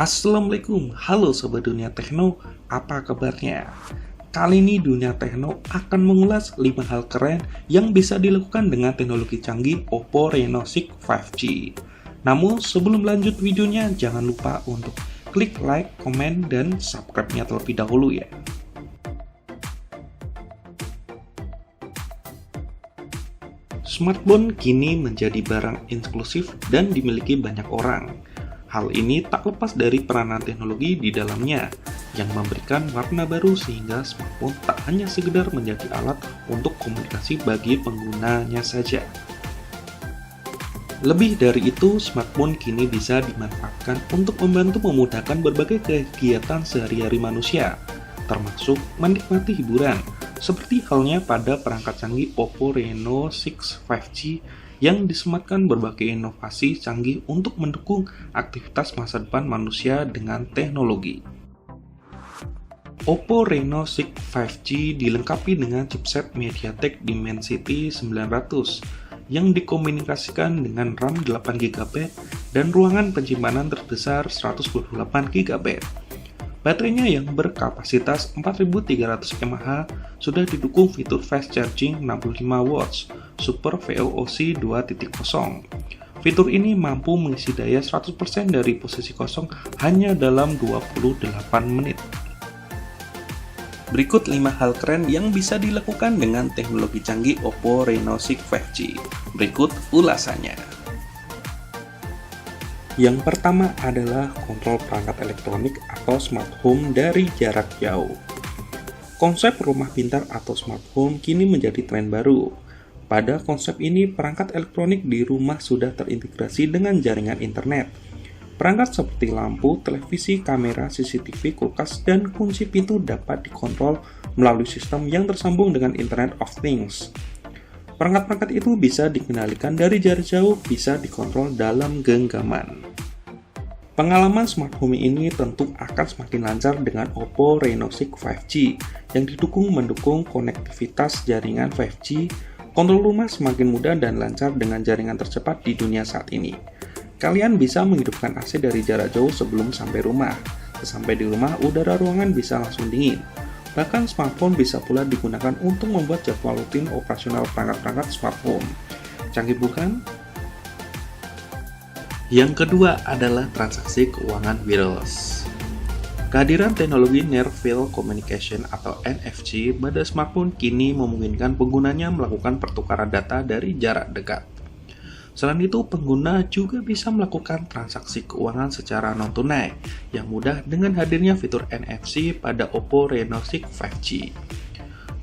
Assalamualaikum, halo Sobat Dunia Tekno, apa kabarnya? Kali ini Dunia Tekno akan mengulas 5 hal keren yang bisa dilakukan dengan teknologi canggih Oppo Reno 6 5G. Namun sebelum lanjut videonya, jangan lupa untuk klik like, komen, dan subscribe-nya terlebih dahulu ya. Smartphone kini menjadi barang eksklusif dan dimiliki banyak orang. Hal ini tak lepas dari peranan teknologi di dalamnya, yang memberikan warna baru sehingga smartphone tak hanya sekedar menjadi alat untuk komunikasi bagi penggunanya saja. Lebih dari itu, smartphone kini bisa dimanfaatkan untuk membantu memudahkan berbagai kegiatan sehari-hari manusia, termasuk menikmati hiburan, seperti halnya pada perangkat canggih Oppo Reno 6 5G yang disematkan berbagai inovasi canggih untuk mendukung aktivitas masa depan manusia dengan teknologi. Oppo Reno 6 5G dilengkapi dengan chipset MediaTek Dimensity 900 yang dikomunikasikan dengan RAM 8GB dan ruangan penyimpanan terbesar 128GB. Baterainya yang berkapasitas 4300 mAh sudah didukung fitur fast charging 65W Super VOC 2.0. Fitur ini mampu mengisi daya 100% dari posisi kosong hanya dalam 28 menit. Berikut 5 hal keren yang bisa dilakukan dengan teknologi canggih Oppo Reno 6 5G. Berikut ulasannya. Yang pertama adalah kontrol perangkat elektronik atau smart home dari jarak jauh. Konsep rumah pintar atau smart home kini menjadi tren baru. Pada konsep ini, perangkat elektronik di rumah sudah terintegrasi dengan jaringan internet. Perangkat seperti lampu, televisi, kamera, CCTV, kulkas, dan kunci pintu dapat dikontrol melalui sistem yang tersambung dengan Internet of Things. Perangkat-perangkat itu bisa dikendalikan dari jarak jauh, bisa dikontrol dalam genggaman. Pengalaman smart home ini tentu akan semakin lancar dengan Oppo Reno 6 5G yang mendukung konektivitas jaringan 5G. Kontrol rumah semakin mudah dan lancar dengan jaringan tercepat di dunia saat ini. Kalian bisa menghidupkan AC dari jarak jauh sebelum sampai rumah. Sesampai di rumah, udara ruangan bisa langsung dingin. Bahkan smartphone bisa pula digunakan untuk membuat jadwal rutin operasional perangkat-perangkat smart home. Canggih bukan? Yang kedua adalah transaksi keuangan wireless. Kehadiran teknologi Near Field Communication atau NFC pada smartphone kini memungkinkan penggunanya melakukan pertukaran data dari jarak dekat. Selain itu, pengguna juga bisa melakukan transaksi keuangan secara non-tunai yang mudah dengan hadirnya fitur NFC pada Oppo Reno 6 5G.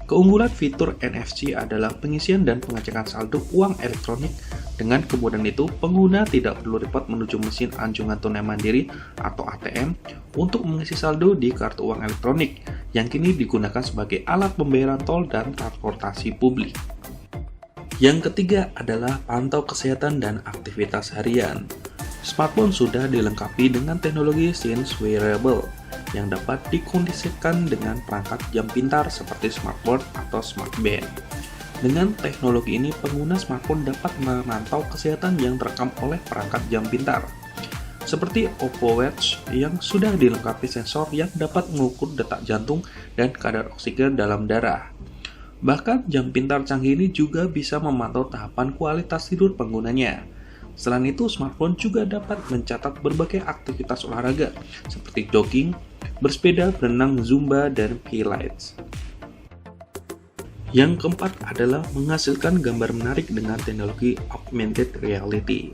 Keunggulan fitur NFC adalah pengisian dan pengecekan saldo uang elektronik. Dengan kemudahan itu, pengguna tidak perlu repot menuju mesin anjungan tunai mandiri atau ATM untuk mengisi saldo di kartu uang elektronik yang kini digunakan sebagai alat pembayaran tol dan transportasi publik. Yang ketiga adalah pantau kesehatan dan aktivitas harian. Smartphone sudah dilengkapi dengan teknologi Sense Wearable yang dapat dikondisikan dengan perangkat jam pintar seperti smartwatch atau smartband. Dengan teknologi ini, pengguna smartphone dapat memantau kesehatan yang terekam oleh perangkat jam pintar. Seperti Oppo Watch yang sudah dilengkapi sensor yang dapat mengukur detak jantung dan kadar oksigen dalam darah. Bahkan jam pintar canggih ini juga bisa memantau tahapan kualitas tidur penggunanya. Selain itu, smartphone juga dapat mencatat berbagai aktivitas olahraga seperti jogging, bersepeda, berenang, zumba, dan pilates. Yang keempat adalah menghasilkan gambar menarik dengan teknologi augmented reality.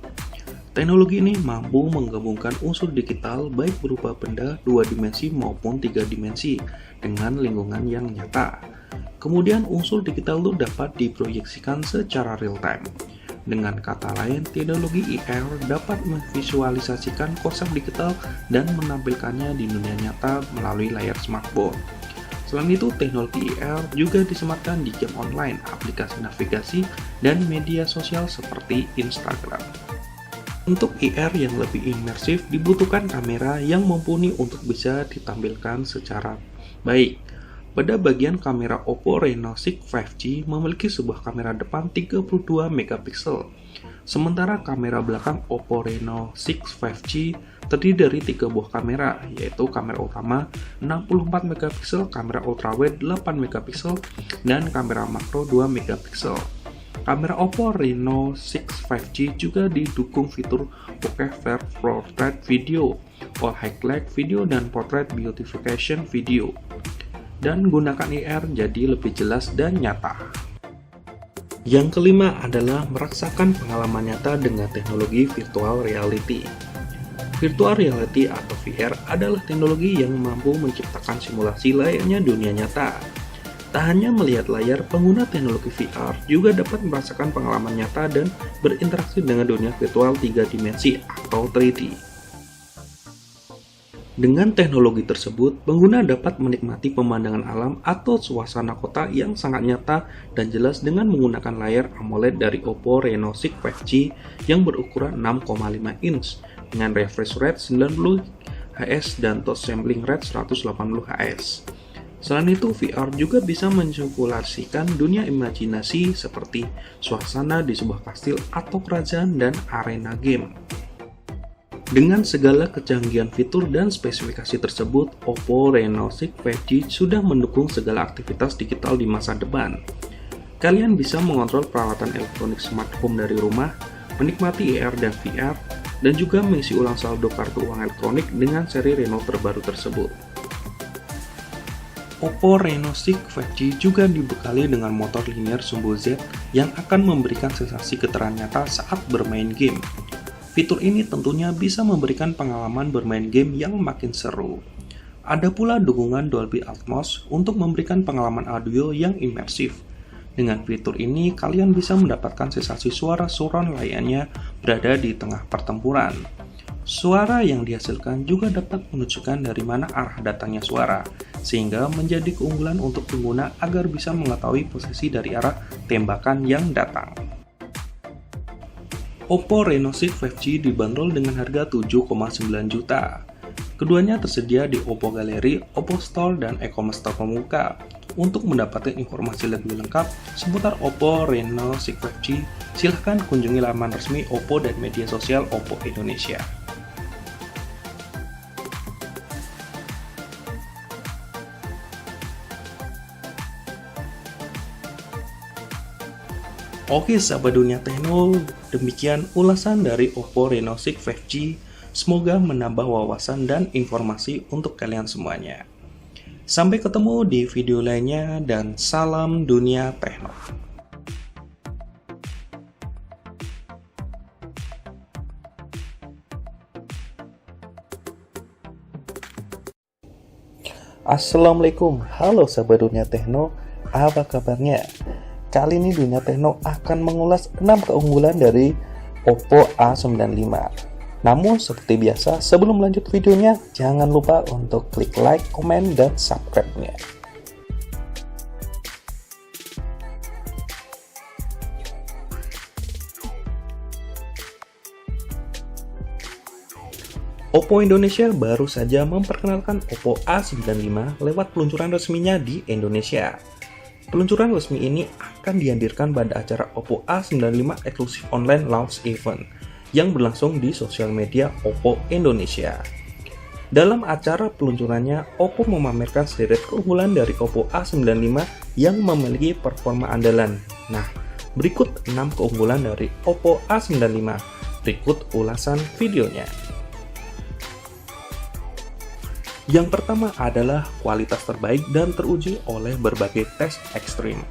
Teknologi ini mampu menggabungkan unsur digital baik berupa benda 2 dimensi maupun 3 dimensi dengan lingkungan yang nyata. Kemudian unsur digital itu dapat diproyeksikan secara real time. Dengan kata lain, teknologi AR dapat memvisualisasikan konsep digital dan menampilkannya di dunia nyata melalui layar smartphone. Selain itu, teknologi AR juga disematkan di game online, aplikasi navigasi, dan media sosial seperti Instagram. Untuk AR yang lebih imersif, dibutuhkan kamera yang mumpuni untuk bisa ditampilkan secara baik. Pada bagian kamera Oppo Reno 6 5G memiliki sebuah kamera depan 32 megapiksel Sementara kamera belakang Oppo Reno 6 5G terdiri dari 3 buah kamera, yaitu kamera utama 64 megapiksel, kamera ultrawide 8 megapiksel, dan kamera makro 2 megapiksel. Kamera Oppo Reno 6 5G juga didukung fitur bokeh Fair Portrait Video, All Highlight Video, dan Portrait Beautification Video, dan gunakan IR jadi lebih jelas dan nyata. Yang kelima adalah merasakan pengalaman nyata dengan teknologi virtual reality. Virtual reality atau VR adalah teknologi yang mampu menciptakan simulasi layaknya dunia nyata. Tak hanya melihat layar, pengguna teknologi VR juga dapat merasakan pengalaman nyata dan berinteraksi dengan dunia virtual 3 dimensi atau 3D. Dengan teknologi tersebut, pengguna dapat menikmati pemandangan alam atau suasana kota yang sangat nyata dan jelas dengan menggunakan layar AMOLED dari Oppo Reno 6 5G yang berukuran 6,5 inch dengan refresh rate 90 Hz dan touch sampling rate 180 Hz. Selain itu, VR juga bisa mensimulasikan dunia imajinasi seperti suasana di sebuah kastil atau kerajaan dan arena game. Dengan segala kecanggihan fitur dan spesifikasi tersebut, Oppo Reno 6 5G sudah mendukung segala aktivitas digital di masa depan. Kalian bisa mengontrol peralatan elektronik smart home dari rumah, menikmati AR dan VR, dan juga mengisi ulang saldo kartu uang elektronik dengan seri Reno terbaru tersebut. Oppo Reno 6 5G juga dibekali dengan motor linear sumbu Z yang akan memberikan sensasi getaran nyata saat bermain game. Fitur ini tentunya bisa memberikan pengalaman bermain game yang makin seru. Ada pula dukungan Dolby Atmos untuk memberikan pengalaman audio yang imersif. Dengan fitur ini, kalian bisa mendapatkan sensasi suara surround layaknya berada di tengah pertempuran. Suara yang dihasilkan juga dapat menunjukkan dari mana arah datangnya suara, sehingga menjadi keunggulan untuk pengguna agar bisa mengetahui posisi dari arah tembakan yang datang. Oppo Reno 6 5G dibanderol dengan harga 7,9 juta. Keduanya tersedia di Oppo Gallery, Oppo Store, dan e-commerce store pembuka. Untuk mendapatkan informasi lebih lengkap seputar Oppo Reno 6 5G, silahkan kunjungi laman resmi Oppo dan media sosial Oppo Indonesia. Oke sahabat dunia tekno, demikian ulasan dari Oppo Reno 6 5G. Semoga menambah wawasan dan informasi untuk kalian semuanya. Sampai ketemu di video lainnya dan salam dunia tekno. Assalamualaikum, halo sahabat dunia tekno, apa kabarnya? Kali ini Dunia Tekno akan mengulas 6 keunggulan dari Oppo A95. Namun seperti biasa, sebelum lanjut videonya, jangan lupa untuk klik like, komen, dan subscribe-nya. Oppo Indonesia baru saja memperkenalkan Oppo A95 lewat peluncuran resminya di Indonesia. Peluncuran resmi ini akan dihadirkan pada acara Oppo A95 Exclusive Online Launch Event yang berlangsung di sosial media Oppo Indonesia. Dalam acara peluncurannya, Oppo memamerkan sederet keunggulan dari Oppo A95 yang memiliki performa andalan. Nah, berikut 6 keunggulan dari Oppo A95. Berikut ulasan videonya. Yang pertama adalah kualitas terbaik dan teruji oleh berbagai tes ekstrim.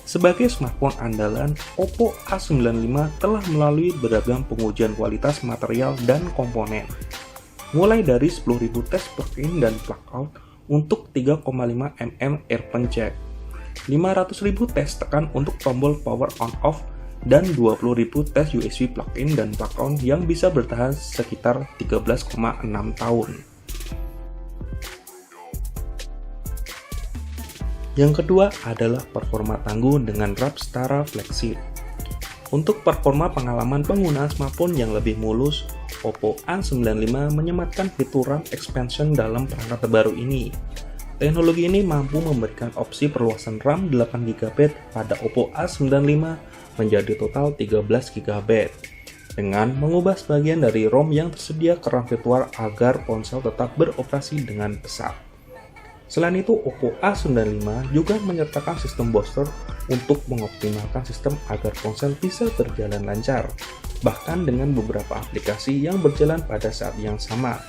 Sebagai smartphone andalan, Oppo A95 telah melalui beragam pengujian kualitas material dan komponen. Mulai dari 10.000 tes plug-in dan plug-out untuk 3,5 mm earphone jack, 500.000 tes tekan untuk tombol power on-off, dan 20.000 tes USB plug-in dan plug-on yang bisa bertahan sekitar 13,6 tahun. Yang kedua adalah performa tangguh dengan RAM setara flagship. Untuk performa pengalaman penggunaan smartphone yang lebih mulus, Oppo A95 menyematkan fitur RAM expansion dalam perangkat terbaru ini. Teknologi ini mampu memberikan opsi perluasan RAM 8GB pada Oppo A95 menjadi total 13 GB dengan mengubah sebagian dari ROM yang tersedia ke RAM virtual agar ponsel tetap beroperasi dengan pesat. Selain itu, Oppo A95 juga menyertakan sistem booster untuk mengoptimalkan sistem agar ponsel bisa berjalan lancar, bahkan dengan beberapa aplikasi yang berjalan pada saat yang sama.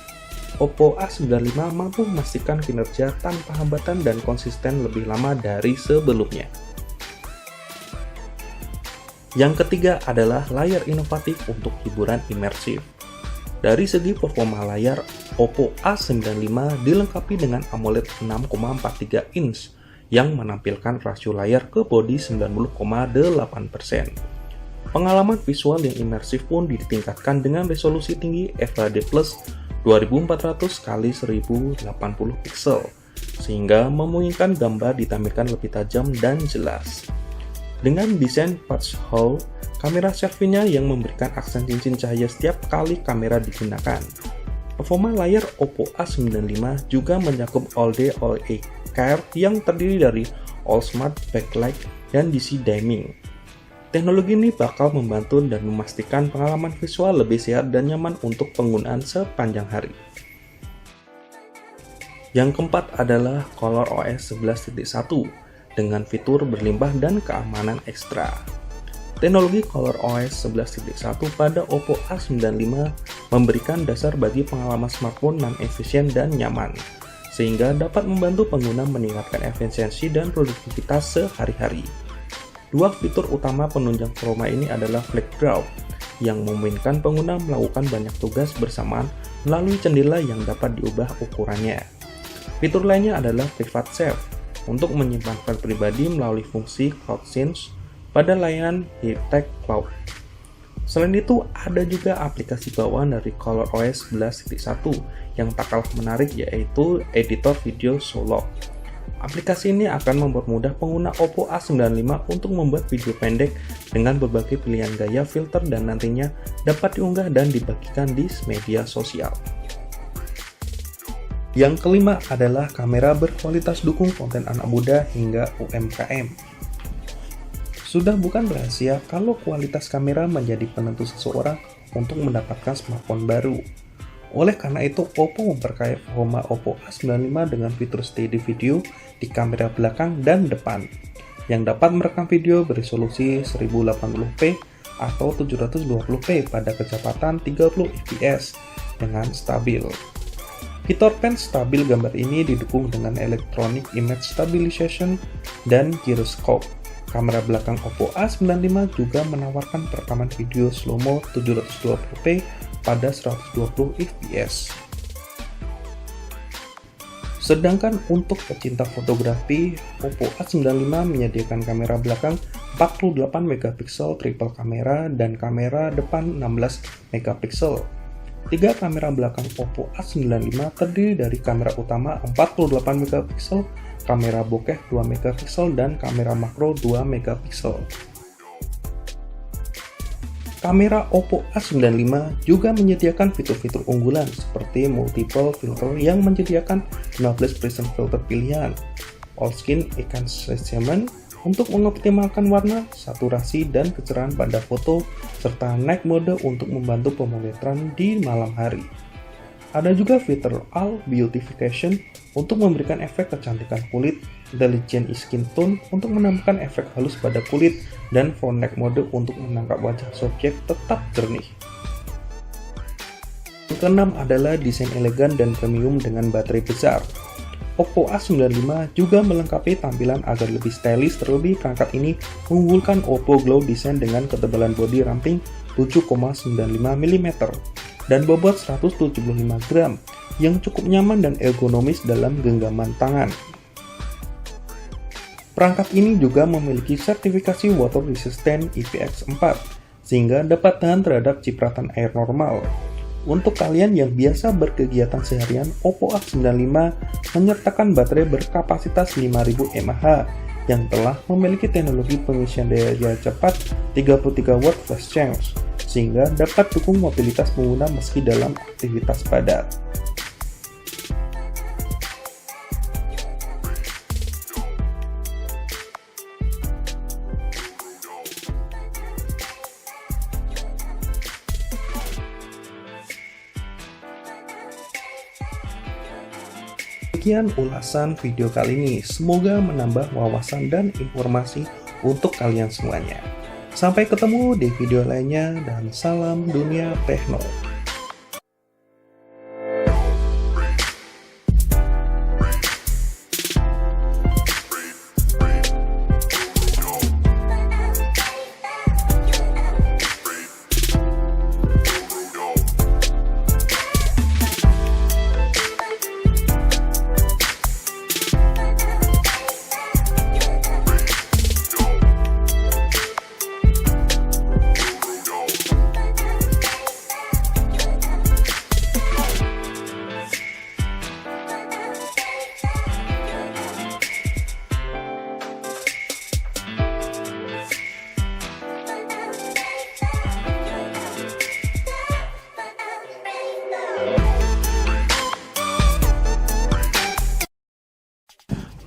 Oppo A95 mampu memastikan kinerja tanpa hambatan dan konsisten lebih lama dari sebelumnya. Yang ketiga adalah layar inovatif untuk hiburan imersif. Dari segi performa layar, Oppo A95 dilengkapi dengan AMOLED 6,43 inch yang menampilkan rasio layar ke bodi 90,8%. Pengalaman visual yang imersif pun ditingkatkan dengan resolusi tinggi FHD+ 2400 x 1080 pixel, sehingga memungkinkan gambar ditampilkan lebih tajam dan jelas. Dengan desain patch hole, kamera selfie-nya yang memberikan aksen cincin cahaya setiap kali kamera digunakan. Performa layar Oppo A95 juga mencakup All Day All Age Care yang terdiri dari All Smart Backlight dan DC Dimming. Teknologi ini bakal membantu dan memastikan pengalaman visual lebih sehat dan nyaman untuk penggunaan sepanjang hari. Yang keempat adalah ColorOS 11.1 dengan fitur berlimpah dan keamanan ekstra. Teknologi ColorOS 11.1 pada Oppo A95 memberikan dasar bagi pengalaman smartphone yang efisien dan nyaman, sehingga dapat membantu pengguna meningkatkan efisiensi dan produktivitas sehari-hari. Dua fitur utama penunjang performa ini adalah Flag Draw, yang memungkinkan pengguna melakukan banyak tugas bersamaan melalui jendela yang dapat diubah ukurannya. Fitur lainnya adalah Private Save, untuk menyimpan file pribadi melalui fungsi Cloud Sync pada layanan Hightech Cloud. Selain itu, ada juga aplikasi bawaan dari ColorOS 11.1 yang tak kalah menarik, yaitu Editor Video Solo. Aplikasi ini akan mempermudah pengguna Oppo A95 untuk membuat video pendek dengan berbagai pilihan gaya, filter, dan nantinya dapat diunggah dan dibagikan di media sosial. Yang kelima adalah kamera berkualitas dukung konten anak muda hingga UMKM. Sudah bukan rahasia kalau kualitas kamera menjadi penentu seseorang untuk mendapatkan smartphone baru. Oleh karena itu, Oppo memperkaya performa Oppo A95 dengan fitur steady video di kamera belakang dan depan, yang dapat merekam video beresolusi 1080p atau 720p pada kecepatan 30 fps dengan stabil. Fitur pen stabil gambar ini didukung dengan Electronic Image Stabilization dan Gyroscope. Kamera belakang Oppo A95 juga menawarkan perekaman video slow-mo 720p pada 120 fps. Sedangkan untuk pecinta fotografi, Oppo A95 menyediakan kamera belakang 48 megapiksel triple kamera dan kamera depan 16 megapiksel. Tiga kamera belakang Oppo A95 terdiri dari kamera utama 48 megapiksel, kamera bokeh 2 megapiksel, dan kamera makro 2 megapiksel. Kamera Oppo A95 juga menyediakan fitur-fitur unggulan seperti multiple filter yang menyediakan 15 present filter pilihan, all skin enhancement untuk mengoptimalkan warna, saturasi, dan kecerahan pada foto, serta night mode untuk membantu pemotretan di malam hari. Ada juga fitur All Beautification untuk memberikan efek kecantikan kulit, Intelligent Skin Tone untuk menambahkan efek halus pada kulit, dan Front Neck Mode untuk menangkap wajah subjek tetap jernih. Yang keenam adalah desain elegan dan premium dengan baterai besar. Oppo A95 juga melengkapi tampilan agar lebih stylish, terlebih perangkat ini mengunggulkan Oppo Glow Design dengan ketebalan bodi ramping 7,95 mm dan bobot 175 gram yang cukup nyaman dan ergonomis dalam genggaman tangan. Perangkat ini juga memiliki sertifikasi water resistant IPX4 sehingga dapat tahan terhadap cipratan air normal. Untuk kalian yang biasa berkegiatan seharian, Oppo A95 menyertakan baterai berkapasitas 5000 mAh yang telah memiliki teknologi pengisian daya cepat 33 watt flash charge, sehingga dapat dukung mobilitas pengguna meski dalam aktivitas padat. Sekian ulasan video kali ini, semoga menambah wawasan dan informasi untuk kalian semuanya. Sampai ketemu di video lainnya dan salam dunia tekno.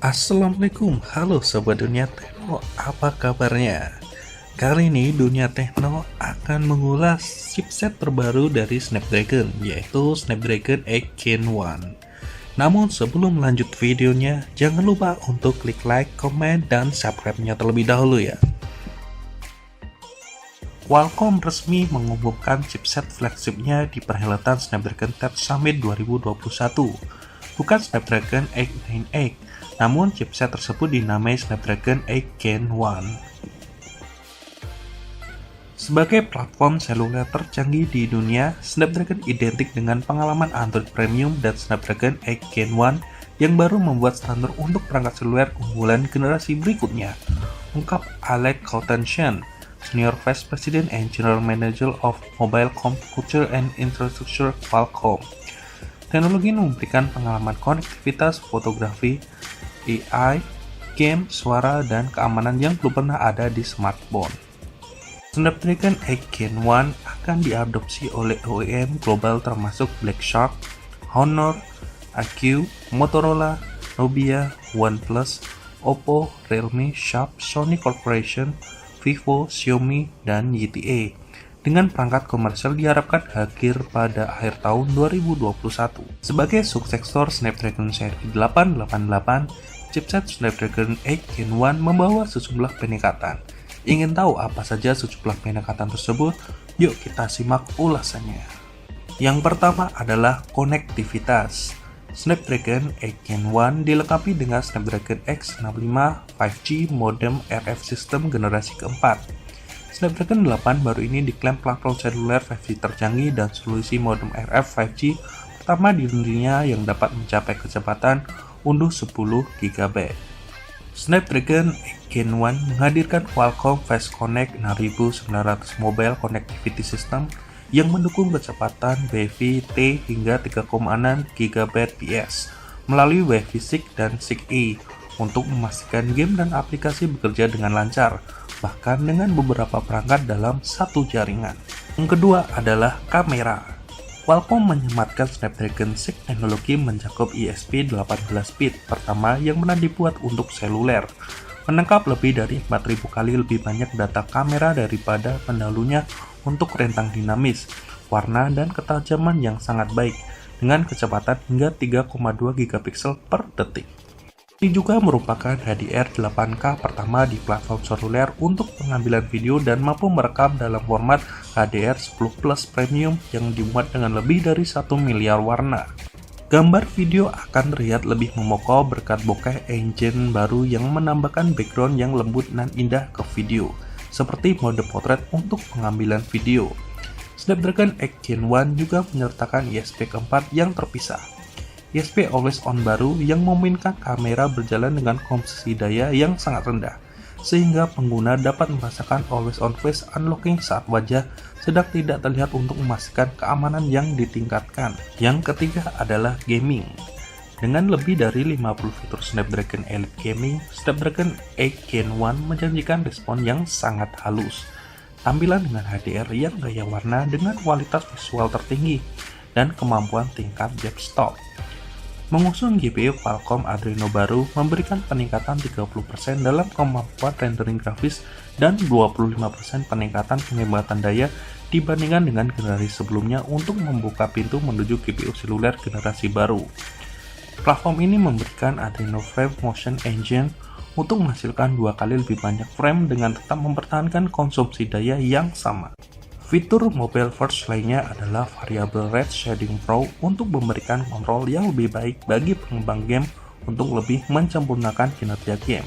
Assalamualaikum, halo Sobat Dunia Tekno, apa kabarnya? Kali ini Dunia Tekno akan mengulas chipset terbaru dari Snapdragon, yaitu Snapdragon 8 Gen 1. Namun sebelum lanjut videonya, jangan lupa untuk klik like, komen, dan subscribe-nya terlebih dahulu ya. Qualcomm resmi mengumumkan chipset flagshipnya di perhelatan Snapdragon Tech Summit 2021. Bukan Snapdragon 898, namun chipset tersebut dinamai Snapdragon 8 Gen 1. Sebagai platform seluler tercanggih di dunia, Snapdragon identik dengan pengalaman Android Premium dan Snapdragon 8 Gen 1 yang baru membuat standar untuk perangkat seluler unggulan generasi berikutnya, ungkap Alec Kautensian, Senior Vice President and General Manager of Mobile Computer and Infrastructure Qualcomm. Teknologi ini memberikan pengalaman konektivitas, fotografi, AI, game, suara, dan keamanan yang belum pernah ada di smartphone. Snapdragon 8 Gen 1 akan diadopsi oleh OEM global termasuk Black Shark, Honor, iQOO, Motorola, Nubia, OnePlus, Oppo, Realme, Sharp, Sony Corporation, Vivo, Xiaomi, dan ZTE. Dengan perangkat komersial diharapkan hadir pada akhir tahun 2021. Sebagai suksesor Snapdragon seri 888, chipset Snapdragon 8 Gen 1 membawa sejumlah peningkatan. Ingin tahu apa saja sejumlah peningkatan tersebut? Yuk kita simak ulasannya. Yang pertama adalah konektivitas. Snapdragon 8 Gen 1 dilengkapi dengan Snapdragon X65 5G modem RF system generasi keempat. Snapdragon 8 baru ini diklaim platform seluler 5G tercanggih dan solusi modem RF 5G pertama di dunia yang dapat mencapai kecepatan unduh 10 GB. Snapdragon 8 Gen 1 menghadirkan Qualcomm Fast Connect 6900 Mobile Connectivity System yang mendukung kecepatan Wi-Fi T hingga 3,6 Gbps melalui Wi-Fi 6 dan 6E untuk memastikan game dan aplikasi bekerja dengan lancar, bahkan dengan beberapa perangkat dalam satu jaringan. Yang kedua adalah kamera. Qualcomm menyematkan Snapdragon 6 teknologi mencakup ISP 18 bit pertama yang pernah dibuat untuk seluler, menangkap lebih dari 4000 kali lebih banyak data kamera daripada pendahulunya untuk rentang dinamis, warna, dan ketajaman yang sangat baik, dengan kecepatan hingga 3,2 gigapiksel per detik. Ini juga merupakan HDR8K pertama di platform seluler untuk pengambilan video dan mampu merekam dalam format HDR10 Plus Premium yang dimuat dengan lebih dari 1 miliar warna. Gambar video akan terlihat lebih memukau berkat bokeh engine baru yang menambahkan background yang lembut dan indah ke video, seperti mode potret untuk pengambilan video. Snapdragon 8 Gen 1 juga menyertakan ISP keempat yang terpisah. ISP Always On baru yang memungkinkan kamera berjalan dengan kompresi daya yang sangat rendah, sehingga pengguna dapat merasakan Always On Face Unlocking saat wajah sedang tidak terlihat untuk memastikan keamanan yang ditingkatkan. Yang ketiga adalah gaming. Dengan lebih dari 50 fitur Snapdragon Elite Gaming, Snapdragon 8 Gen 1 menjanjikan respon yang sangat halus, tampilan dengan HDR yang gaya warna dengan kualitas visual tertinggi, dan kemampuan tingkat depth stop. Mengusung GPU Qualcomm Adreno baru memberikan peningkatan 30% dalam kemampuan rendering grafis dan 25% peningkatan penghematan daya dibandingkan dengan generasi sebelumnya untuk membuka pintu menuju GPU seluler generasi baru. Platform ini memberikan Adreno Frame Motion Engine untuk menghasilkan 2 kali lebih banyak frame dengan tetap mempertahankan konsumsi daya yang sama. Fitur mobile first lainnya adalah Variable Red Shading Pro untuk memberikan kontrol yang lebih baik bagi pengembang game untuk lebih menyempurnakan kinerja game.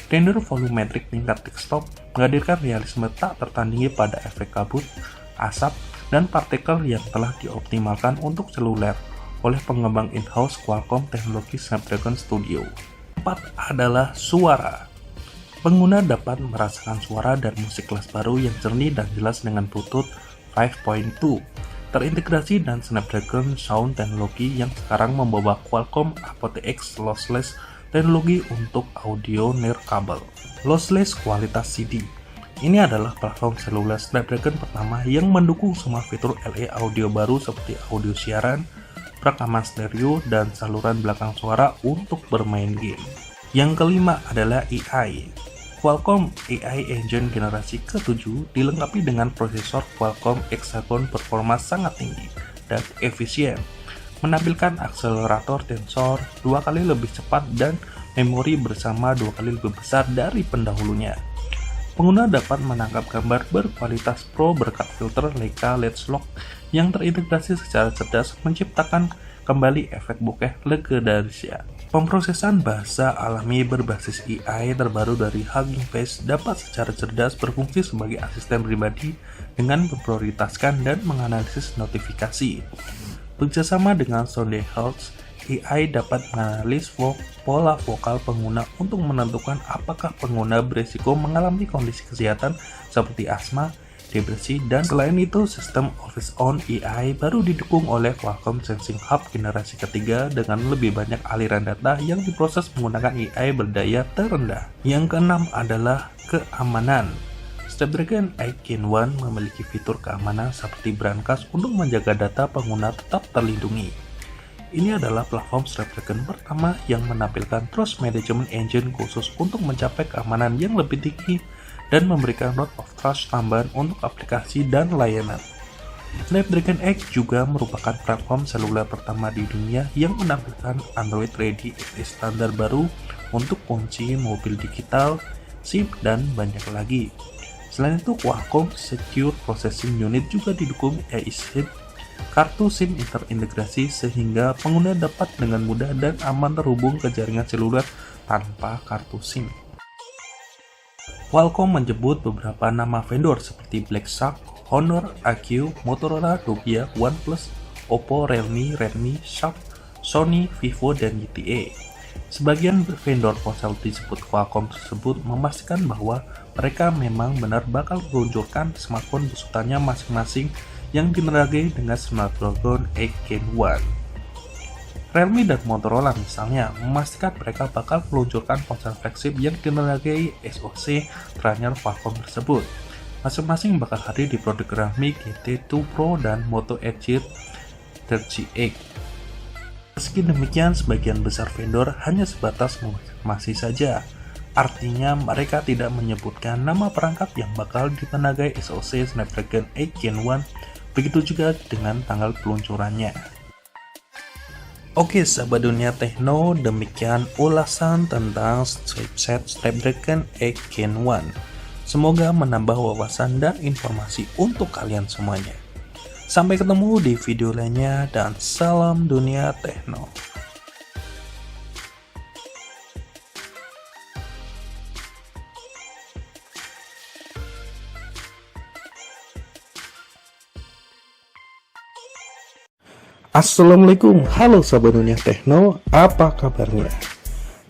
Render volumetric tingkat desktop menghadirkan realisme tak tertandingi pada efek kabut, asap, dan partikel yang telah dioptimalkan untuk seluler oleh pengembang in-house Qualcomm teknologi Snapdragon Studio. 4 adalah suara. Pengguna dapat merasakan suara dan musik kelas baru yang jernih dan jelas dengan Bluetooth 5.2, terintegrasi dan Snapdragon Sound teknologi yang sekarang membawa Qualcomm aptX Lossless teknologi untuk audio nirkabel. Lossless kualitas CD. Ini adalah platform seluler Snapdragon pertama yang mendukung semua fitur LE audio baru seperti audio siaran, rekaman stereo, dan saluran belakang suara untuk bermain game. Yang kelima adalah AI. Qualcomm AI Engine generasi ke-7 dilengkapi dengan prosesor Qualcomm Hexagon performa sangat tinggi dan efisien, menampilkan akselerator tensor 2 kali lebih cepat dan memori bersama 2 kali lebih besar dari pendahulunya. Pengguna dapat menangkap gambar berkualitas pro berkat filter Leica Lens Lock yang terintegrasi secara cerdas menciptakan kembali efek bokeh legendarisnya. Pemrosesan bahasa alami berbasis AI terbaru dari Hugging Face dapat secara cerdas berfungsi sebagai asisten pribadi dengan memprioritaskan dan menganalisis notifikasi. Bekerjasama dengan SoundHealth, AI dapat menganalisis pola vokal pengguna untuk menentukan apakah pengguna berisiko mengalami kondisi kesehatan seperti asma, depresi, dan selain itu sistem Always On AI baru didukung oleh Qualcomm Sensing Hub generasi ketiga dengan lebih banyak aliran data yang diproses menggunakan AI berdaya terendah. Yang keenam adalah keamanan. Snapdragon 8 Gen 1 memiliki fitur keamanan seperti brankas untuk menjaga data pengguna tetap terlindungi. Ini adalah platform Snapdragon pertama yang menampilkan Trust Management Engine khusus untuk mencapai keamanan yang lebih tinggi dan memberikan Root of Trust tambahan untuk aplikasi dan layanan. Snapdragon 8 juga merupakan platform seluler pertama di dunia yang menampilkan Android Ready XS standar baru untuk kunci mobil digital, SIM, dan banyak lagi. Selain itu, Qualcomm Secure Processing Unit juga didukung eSIM, kartu SIM terintegrasi sehingga pengguna dapat dengan mudah dan aman terhubung ke jaringan seluler tanpa kartu SIM. Qualcomm menyebut beberapa nama vendor seperti Black Shark, Honor, AQ, Motorola, Nokia, OnePlus, Oppo, Realme, Redmi, Sharp, Sony, Vivo, dan ZTE. Sebagian vendor ponsel disebut Qualcomm tersebut memastikan bahwa mereka memang benar bakal meluncurkan smartphone besutannya masing-masing yang ditenagai dengan Snapdragon 8 Gen 1. Realme dan Motorola misalnya memastikan mereka bakal meluncurkan ponsel flagship yang ditenagai SoC terakhir Qualcomm tersebut. Masing-masing bakal hadir di produk Realme GT2 Pro dan Moto Edge 30X. Meski demikian, sebagian besar vendor hanya sebatas konfirmasi saja. Artinya mereka tidak menyebutkan nama perangkat yang bakal ditenagai SoC Snapdragon 8 Gen 1. Begitu juga dengan tanggal peluncurannya. Oke sahabat dunia tekno, demikian ulasan tentang chipset Snapdragon 8 Gen 1. Semoga menambah wawasan dan informasi untuk kalian semuanya. Sampai ketemu di video lainnya dan salam dunia tekno. Assalamualaikum, halo sahabat dunia tekno, apa kabarnya?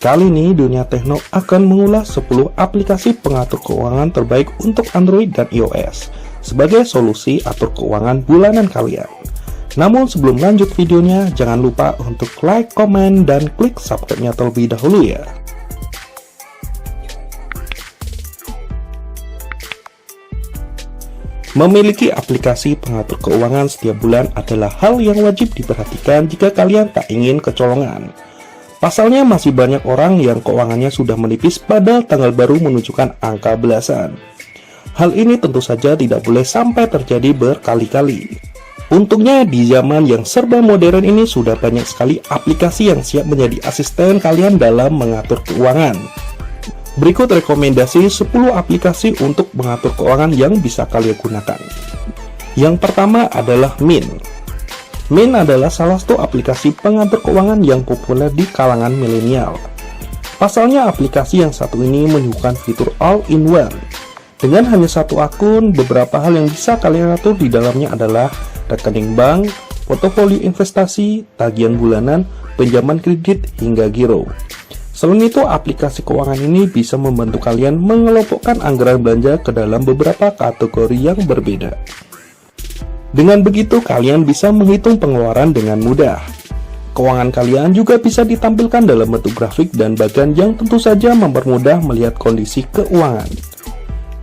Kali ini dunia tekno akan mengulas 10 aplikasi pengatur keuangan terbaik untuk Android dan iOS sebagai solusi atur keuangan bulanan kalian. Namun sebelum lanjut videonya, jangan lupa untuk like, komen, dan klik subscribe-nya terlebih dahulu ya. Memiliki aplikasi pengatur keuangan setiap bulan adalah hal yang wajib diperhatikan jika kalian tak ingin kecolongan. Pasalnya masih banyak orang yang keuangannya sudah menipis padahal tanggal baru menunjukkan angka belasan. Hal ini tentu saja tidak boleh sampai terjadi berkali-kali. Untungnya di zaman yang serba modern ini sudah banyak sekali aplikasi yang siap menjadi asisten kalian dalam mengatur keuangan. Berikut rekomendasi 10 aplikasi untuk mengatur keuangan yang bisa kalian gunakan. Yang pertama adalah Mint. Mint adalah salah satu aplikasi pengatur keuangan yang populer di kalangan milenial. Pasalnya aplikasi yang satu ini menyuguhkan fitur all-in-one. Dengan hanya satu akun, beberapa hal yang bisa kalian atur di dalamnya adalah rekening bank, portofolio investasi, tagihan bulanan, pinjaman kredit, hingga giro. Selain itu, aplikasi keuangan ini bisa membantu kalian mengelompokkan anggaran belanja ke dalam beberapa kategori yang berbeda. Dengan begitu, kalian bisa menghitung pengeluaran dengan mudah. Keuangan kalian juga bisa ditampilkan dalam bentuk grafik dan bagian yang tentu saja mempermudah melihat kondisi keuangan.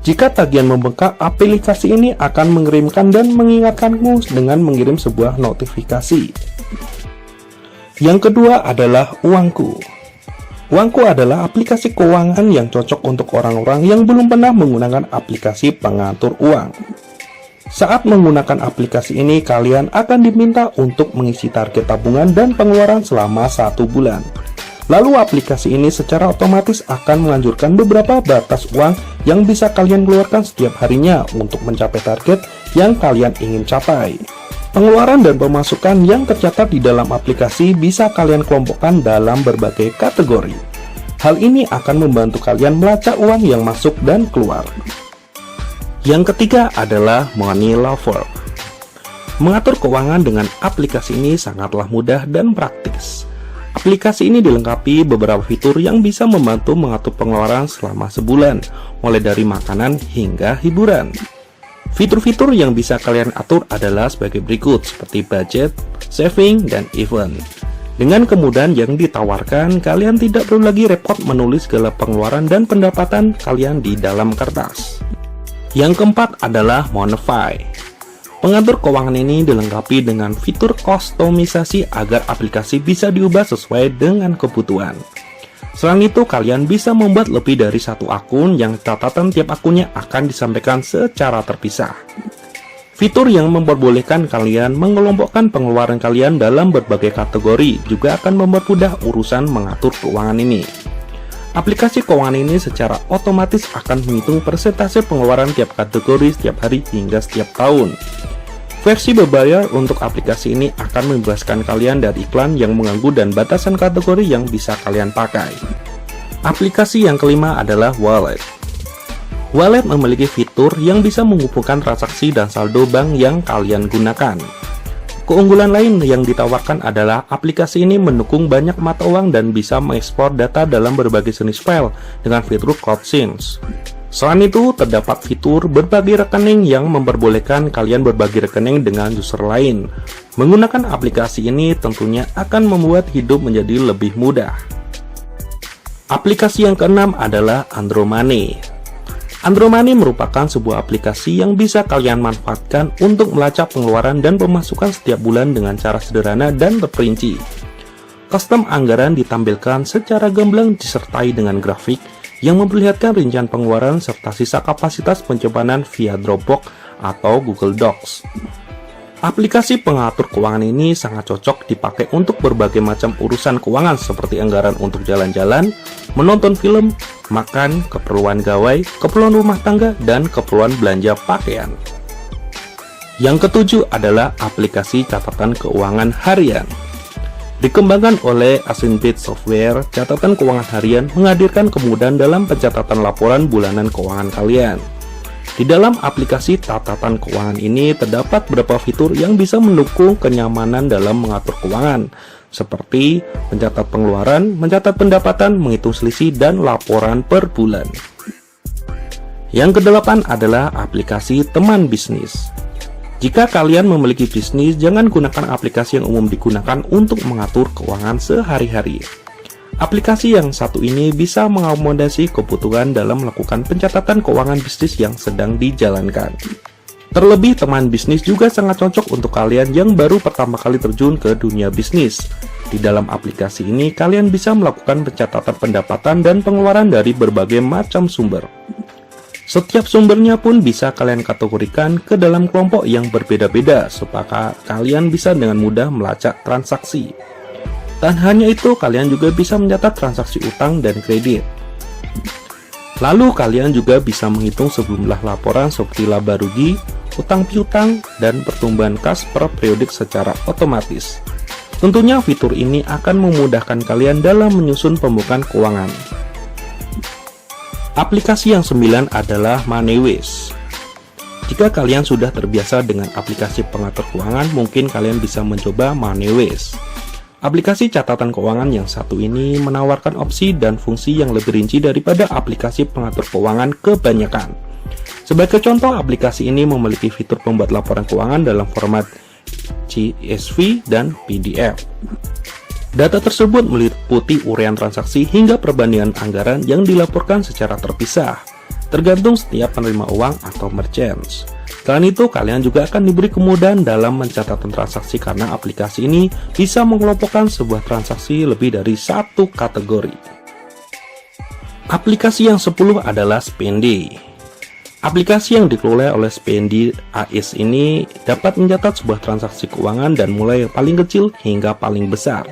Jika tagihan membengkak, aplikasi ini akan mengirimkan dan mengingatkanmu dengan mengirim sebuah notifikasi. Yang kedua adalah Uangku. Uangku adalah aplikasi keuangan yang cocok untuk orang-orang yang belum pernah menggunakan aplikasi pengatur uang. Saat menggunakan aplikasi ini, kalian akan diminta untuk mengisi target tabungan dan pengeluaran selama 1 bulan. Lalu aplikasi ini secara otomatis akan menganjurkan beberapa batas uang yang bisa kalian keluarkan setiap harinya untuk mencapai target yang kalian ingin capai. Pengeluaran dan pemasukan yang tercatat di dalam aplikasi bisa kalian kelompokkan dalam berbagai kategori. Hal ini akan membantu kalian melacak uang yang masuk dan keluar. Yang ketiga adalah Money Lover. Mengatur keuangan dengan aplikasi ini sangatlah mudah dan praktis. Aplikasi ini dilengkapi beberapa fitur yang bisa membantu mengatur pengeluaran selama sebulan, mulai dari makanan hingga hiburan. Fitur-fitur yang bisa kalian atur adalah sebagai berikut, seperti budget, saving, dan event. Dengan kemudahan yang ditawarkan, kalian tidak perlu lagi repot menulis segala pengeluaran dan pendapatan kalian di dalam kertas. Yang keempat adalah Monify. Pengatur keuangan ini dilengkapi dengan fitur kustomisasi agar aplikasi bisa diubah sesuai dengan kebutuhan. Selain itu, kalian bisa membuat lebih dari satu akun yang catatan tiap akunnya akan disampaikan secara terpisah. Fitur yang memperbolehkan kalian mengelompokkan pengeluaran kalian dalam berbagai kategori juga akan mempermudah urusan mengatur keuangan ini. Aplikasi keuangan ini secara otomatis akan menghitung persentase pengeluaran tiap kategori setiap hari hingga setiap tahun. Versi berbayar untuk aplikasi ini akan membebaskan kalian dari iklan yang mengganggu dan batasan kategori yang bisa kalian pakai. Aplikasi yang kelima adalah Wallet. Wallet memiliki fitur yang bisa mengumpulkan transaksi dan saldo bank yang kalian gunakan. Keunggulan lain yang ditawarkan adalah aplikasi ini mendukung banyak mata uang dan bisa mengekspor data dalam berbagai jenis file dengan fitur Cloud Sync. Selain itu, terdapat fitur berbagi rekening yang memperbolehkan kalian berbagi rekening dengan user lain. Menggunakan aplikasi ini tentunya akan membuat hidup menjadi lebih mudah. Aplikasi yang keenam adalah Andromani. Andromani merupakan sebuah aplikasi yang bisa kalian manfaatkan untuk melacak pengeluaran dan pemasukan setiap bulan dengan cara sederhana dan terperinci. Custom anggaran ditampilkan secara gamblang disertai dengan grafik yang memperlihatkan rincian pengeluaran serta sisa kapasitas penyimpanan via Dropbox atau Google Docs. Aplikasi pengatur keuangan ini sangat cocok dipakai untuk berbagai macam urusan keuangan seperti anggaran untuk jalan-jalan, menonton film, makan, keperluan gawai, keperluan rumah tangga, dan keperluan belanja pakaian. Yang ketujuh adalah aplikasi catatan keuangan harian. Dikembangkan oleh Asinbit Software, catatan keuangan harian menghadirkan kemudahan dalam pencatatan laporan bulanan keuangan kalian. Di dalam aplikasi catatan keuangan ini terdapat beberapa fitur yang bisa mendukung kenyamanan dalam mengatur keuangan, seperti mencatat pengeluaran, mencatat pendapatan, menghitung selisih, dan laporan per bulan. Yang kedelapan adalah aplikasi teman bisnis. Jika kalian memiliki bisnis, jangan gunakan aplikasi yang umum digunakan untuk mengatur keuangan sehari-hari. Aplikasi yang satu ini bisa mengakomodasi kebutuhan dalam melakukan pencatatan keuangan bisnis yang sedang dijalankan. Terlebih, teman bisnis juga sangat cocok untuk kalian yang baru pertama kali terjun ke dunia bisnis. Di dalam aplikasi ini, kalian bisa melakukan pencatatan pendapatan dan pengeluaran dari berbagai macam sumber. Setiap sumbernya pun bisa kalian kategorikan ke dalam kelompok yang berbeda-beda supaya kalian bisa dengan mudah melacak transaksi. Dan hanya itu, kalian juga bisa mencatat transaksi utang dan kredit. Lalu kalian juga bisa menghitung sejumlah laporan seperti laba rugi, utang piutang, dan pertumbuhan kas per periodik secara otomatis. Tentunya fitur ini akan memudahkan kalian dalam menyusun pembukaan keuangan. Aplikasi yang 9 adalah Moneyways. Jika kalian sudah terbiasa dengan aplikasi pengatur keuangan, mungkin kalian bisa mencoba Moneyways. Aplikasi catatan keuangan yang satu ini menawarkan opsi dan fungsi yang lebih rinci daripada aplikasi pengatur keuangan kebanyakan. Sebagai contoh, aplikasi ini memiliki fitur pembuat laporan keuangan dalam format CSV dan PDF. Data tersebut meliputi uraian transaksi hingga perbandingan anggaran yang dilaporkan secara terpisah, tergantung setiap penerima uang atau merchants. Selain itu, kalian juga akan diberi kemudahan dalam mencatat transaksi karena aplikasi ini bisa mengelompokkan sebuah transaksi lebih dari satu kategori. Aplikasi yang 10 adalah Spendy. Aplikasi yang dikelola oleh Spendy AS ini dapat mencatat sebuah transaksi keuangan dan mulai paling kecil hingga paling besar.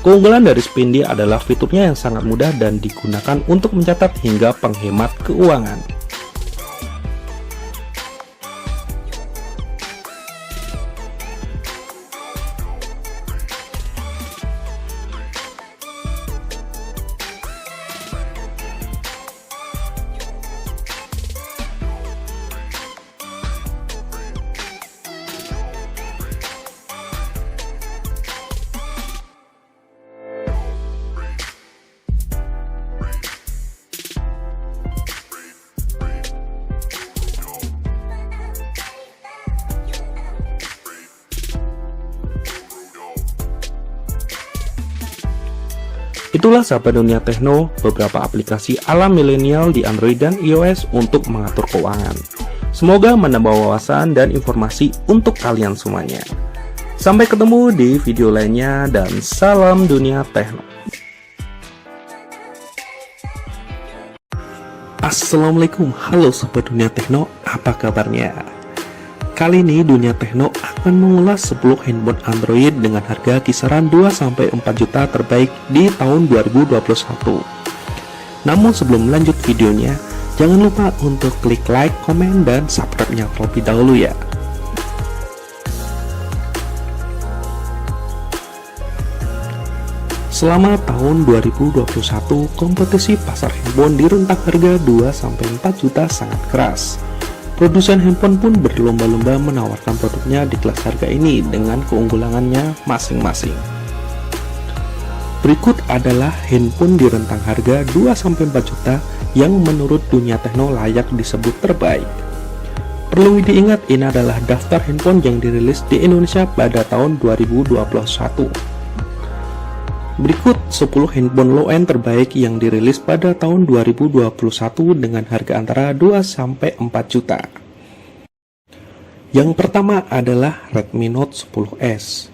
Keunggulan dari Spendy adalah fiturnya yang sangat mudah dan digunakan untuk mencatat hingga penghemat keuangan. Itulah sahabat dunia tekno, beberapa aplikasi ala milenial di Android dan iOS untuk mengatur keuangan. Semoga menambah wawasan dan informasi untuk kalian semuanya. Sampai ketemu di video lainnya dan salam dunia tekno. Assalamualaikum, halo sahabat dunia tekno, apa kabarnya? Kali ini Dunia Tekno akan mengulas 10 handphone Android dengan harga kisaran 2-4 juta terbaik di tahun 2021. Namun sebelum lanjut videonya, jangan lupa untuk klik like, komen, dan subscribe-nya terlebih dahulu ya. Selama tahun 2021, kompetisi pasar handphone di rentang harga 2-4 juta sangat keras. Produsen handphone pun berlomba-lomba menawarkan produknya di kelas harga ini dengan keunggulannya masing-masing. Berikut adalah handphone di rentang harga 2-4 juta yang menurut Dunia Tekno layak disebut terbaik. Perlu diingat, ini adalah daftar handphone yang dirilis di Indonesia pada tahun 2021. Berikut 10 handphone low-end terbaik yang dirilis pada tahun 2021 dengan harga antara 2-4 juta. Yang pertama adalah Redmi Note 10S.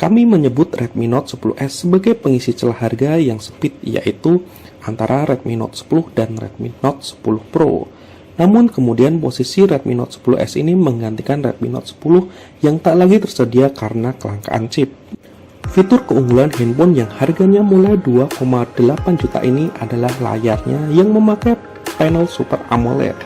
Kami menyebut Redmi Note 10S sebagai pengisi celah harga yang sempit, yaitu antara Redmi Note 10 dan Redmi Note 10 Pro. Namun kemudian posisi Redmi Note 10S ini menggantikan Redmi Note 10 yang tak lagi tersedia karena kelangkaan chip. Fitur keunggulan handphone yang harganya mulai 2,8 juta ini adalah layarnya yang memakai panel Super AMOLED.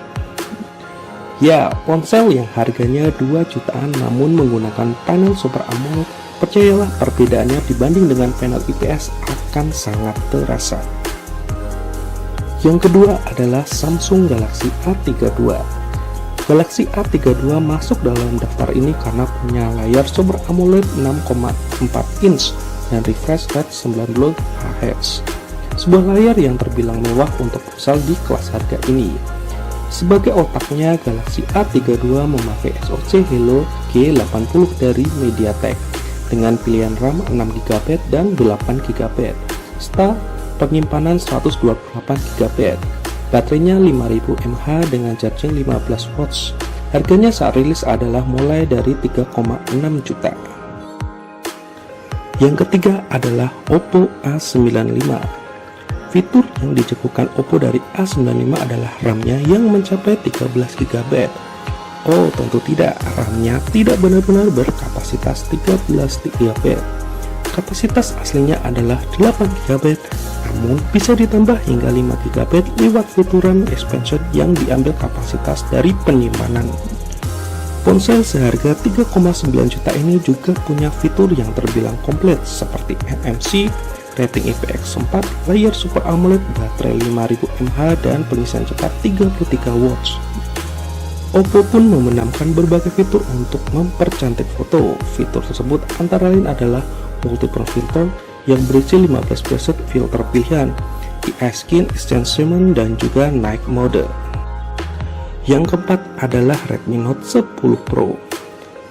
Ya, ponsel yang harganya 2 jutaan namun menggunakan panel Super AMOLED, percayalah perbedaannya dibanding dengan panel IPS akan sangat terasa. Yang kedua adalah Samsung Galaxy A32. Galaxy A32 masuk dalam daftar ini karena punya layar Super AMOLED 6,4 inch dan refresh rate 90 Hz. Sebuah layar yang terbilang mewah untuk ponsel di kelas harga ini. Sebagai otaknya, Galaxy A32 memakai SoC Helio G80 dari MediaTek dengan pilihan RAM 6GB dan 8GB, serta penyimpanan 128GB. Baterainya 5000 mAh dengan charging 15 watts. Harganya saat rilis adalah mulai dari 3,6 juta. Yang ketiga adalah Oppo A95. Fitur yang dijagokan Oppo dari A95 adalah RAM-nya yang mencapai 13 GB. Oh, tentu tidak, RAM-nya tidak benar-benar berkapasitas 13 GB. Kapasitas aslinya adalah 8 GB, namun bisa ditambah hingga 5 GB lewat fitur RAM expansion yang diambil kapasitas dari penyimpanan. Ponsel seharga 3,9 juta ini juga punya fitur yang terbilang komplit seperti NMC, rating IPX 4, layar Super AMOLED, baterai 5000 mAh, dan pengisian cepat 33 watts. Oppo pun membenamkan berbagai fitur untuk mempercantik foto. Fitur tersebut antara lain adalah multiple filter yang berisi 15 preset filter pilihan, AI Skin Extension, dan juga Night Mode. Yang keempat adalah Redmi Note 10 Pro.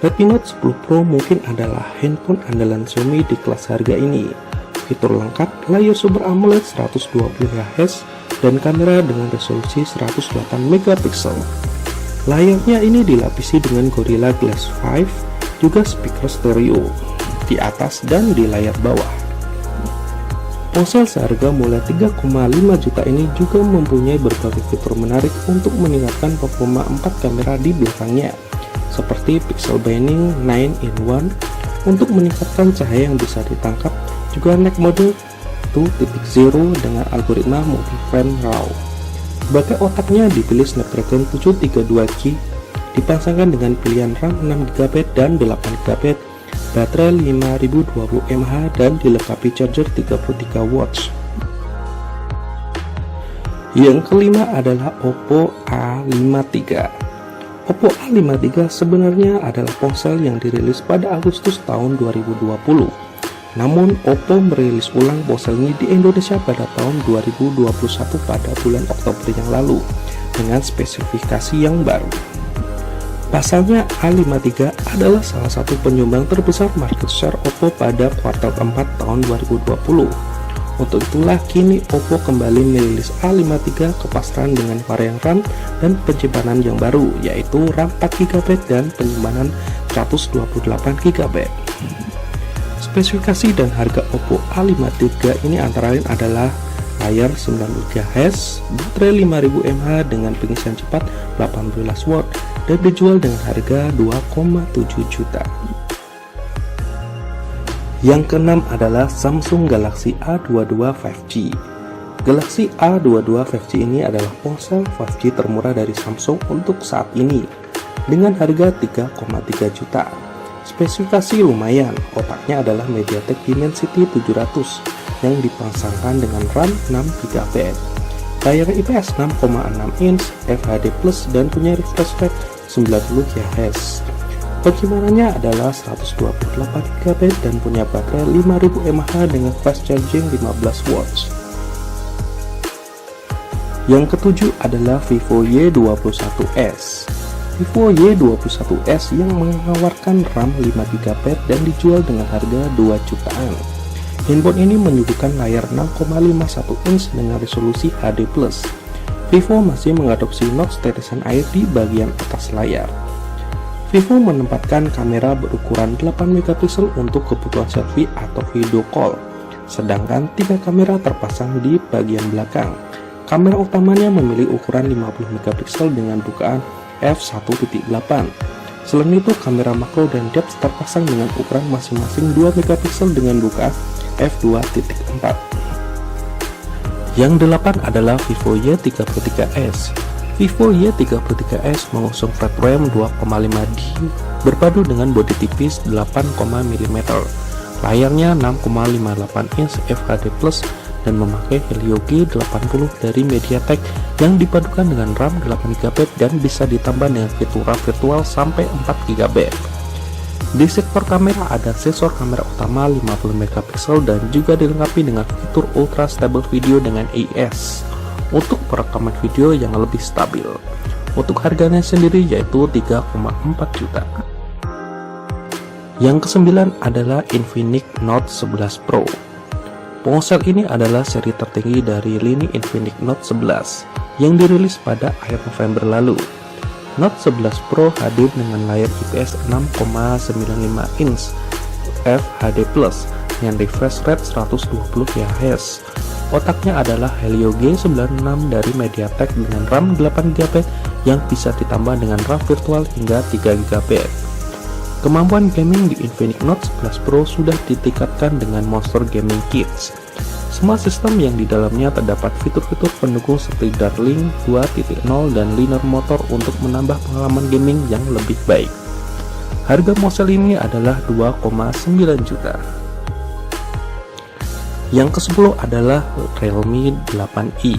Redmi Note 10 Pro mungkin adalah handphone andalan Xiaomi di kelas harga ini. Fitur lengkap, layar Super AMOLED 120Hz dan kamera dengan resolusi 108 megapiksel. Layarnya ini dilapisi dengan Gorilla Glass 5, juga speaker stereo di atas dan di layar bawah. Ponsel seharga mulai 3,5 juta ini juga mempunyai berbagai fitur menarik untuk meningkatkan performa 4 kamera di belakangnya, seperti pixel binning 9-in-1 untuk meningkatkan cahaya yang bisa ditangkap, juga Night Mode 2.0 dengan algoritma multi-frame RAW. Sebagai otaknya dipilih Snapdragon 732G, dipasangkan dengan pilihan RAM 6GB dan 8GB, baterai 5020 mAh, dan dilengkapi charger 33 watts. Yang kelima adalah Oppo A53. Oppo A53 sebenarnya adalah ponsel yang dirilis pada Agustus tahun 2020. Namun Oppo merilis ulang ponsel ini di Indonesia pada tahun 2021 pada bulan Oktober yang lalu dengan spesifikasi yang baru. Pasalnya A53 adalah salah satu penyumbang terbesar market share Oppo pada kuartal keempat tahun 2020. Untuk itulah kini Oppo kembali merilis A53 ke pasaran dengan varian RAM dan penyimpanan yang baru, yaitu RAM 4GB dan penyimpanan 128GB. Spesifikasi dan harga Oppo A53 ini antara lain adalah layar 9GHz, baterai 5000 mAh dengan pengisian cepat 18 watt, dan dijual dengan harga 2,7 juta. Yang keenam adalah Samsung Galaxy A22 5G. Galaxy A22 5G ini adalah ponsel 5G termurah dari Samsung untuk saat ini, dengan harga 3,3 juta. Spesifikasi lumayan, otaknya adalah MediaTek Dimensity 700 yang dipasangkan dengan RAM 6GB, layar IPS 6,6 inch, FHD+, dan punya refresh rate 90Hz. Penyimpanannya adalah 128GB dan punya baterai 5000 mAh dengan fast charging 15 watts. Yang ketujuh adalah Vivo Y21s. Vivo Y21s yang menawarkan RAM 5GB dan dijual dengan harga 2 jutaan. Handphone ini menyuguhkan layar 6,51 inch dengan resolusi HD+. Vivo masih mengadopsi notch tetesan air di bagian atas layar. Vivo menempatkan kamera berukuran 8MP untuk kebutuhan selfie atau video call, sedangkan 3 kamera terpasang di bagian belakang. Kamera utamanya memiliki ukuran 50MP dengan bukaan f1.8. Selain itu, kamera makro dan depth terpasang dengan ukuran masing-masing 2MP dengan bukaan f2.4. Yang delapan adalah Vivo Y33s. Vivo Y33s mengusung flat RAM 2,5D berpadu dengan bodi tipis 8,mm. Layarnya 6,58 inch FHD+, dan memakai Helio G80 dari MediaTek yang dipadukan dengan RAM 8GB dan bisa ditambah dengan fitur virtual sampai 4GB. Di sektor kamera ada sensor kamera utama 50MP dan juga dilengkapi dengan fitur Ultra Stable Video dengan AIS untuk perekaman video yang lebih stabil. Untuk harganya sendiri yaitu 3,4 juta. Yang kesembilan adalah Infinix Note 11 Pro. Ponsel ini adalah seri tertinggi dari lini Infinix Note 11 yang dirilis pada akhir November lalu. Note 11 Pro hadir dengan layar IPS 6,95 inch FHD+ dengan refresh rate 120Hz. Otaknya adalah Helio G96 dari MediaTek dengan RAM 8GB yang bisa ditambah dengan RAM virtual hingga 3GB. Kemampuan gaming di Infinix Note 11 Pro sudah ditingkatkan dengan Monster Gaming Kits. Semua sistem yang di dalamnya terdapat fitur-fitur pendukung seperti Darling 2.0 dan Linear Motor untuk menambah pengalaman gaming yang lebih baik. Harga ponsel ini adalah 2,9 juta. Yang ke-10 adalah Realme 8i.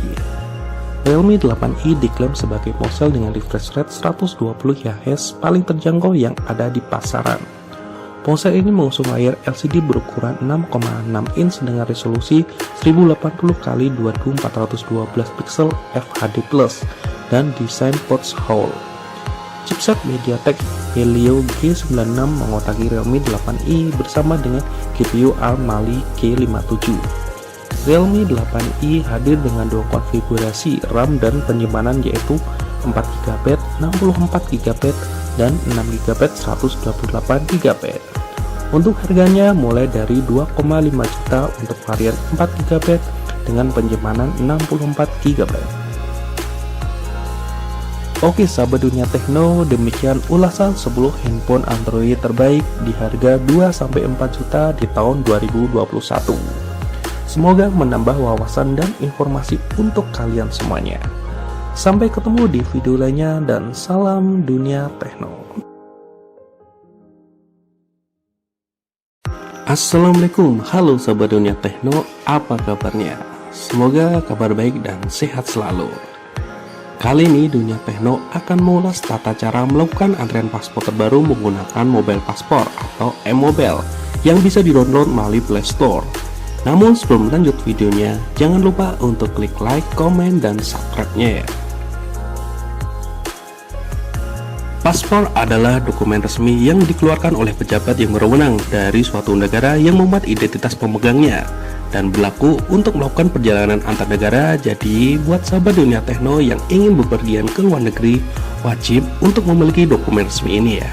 Realme 8i diklaim sebagai ponsel dengan refresh rate 120 Hz paling terjangkau yang ada di pasaran. Ponsel ini mengusung layar LCD berukuran 6,6 inch dengan resolusi 1080x2412 pixel FHD+ dan desain pouch hole. Chipset MediaTek Helio G96 mengotaki Realme 8i bersama dengan GPU ARM Mali K57. Realme 8i hadir dengan dua konfigurasi RAM dan penyimpanan yaitu 4GB, 64GB, dan 6GB 128GB. Untuk harganya mulai dari 2,5 juta untuk varian 4GB dengan penyimpanan 64GB. Oke sahabat dunia tekno, demikian ulasan 10 handphone Android terbaik di harga 2-4 juta di tahun 2021. Semoga menambah wawasan dan informasi untuk kalian semuanya. Sampai ketemu di video lainnya dan salam dunia tekno. Assalamualaikum, halo sahabat dunia tekno, apa kabarnya? Semoga kabar baik dan sehat selalu. Kali ini Dunia Tekno akan mengulas tata cara melakukan antrian paspor terbaru menggunakan Mobile Passport atau M-Mobile yang bisa di-download melalui Play Store. Namun sebelum lanjut videonya, jangan lupa untuk klik like, komen, dan subscribe-nya ya. Paspor adalah dokumen resmi yang dikeluarkan oleh pejabat yang berwenang dari suatu negara yang membuat identitas pemegangnya dan berlaku untuk melakukan perjalanan antar negara. Jadi buat sahabat dunia tekno yang ingin bepergian ke luar negeri, wajib untuk memiliki dokumen resmi ini ya.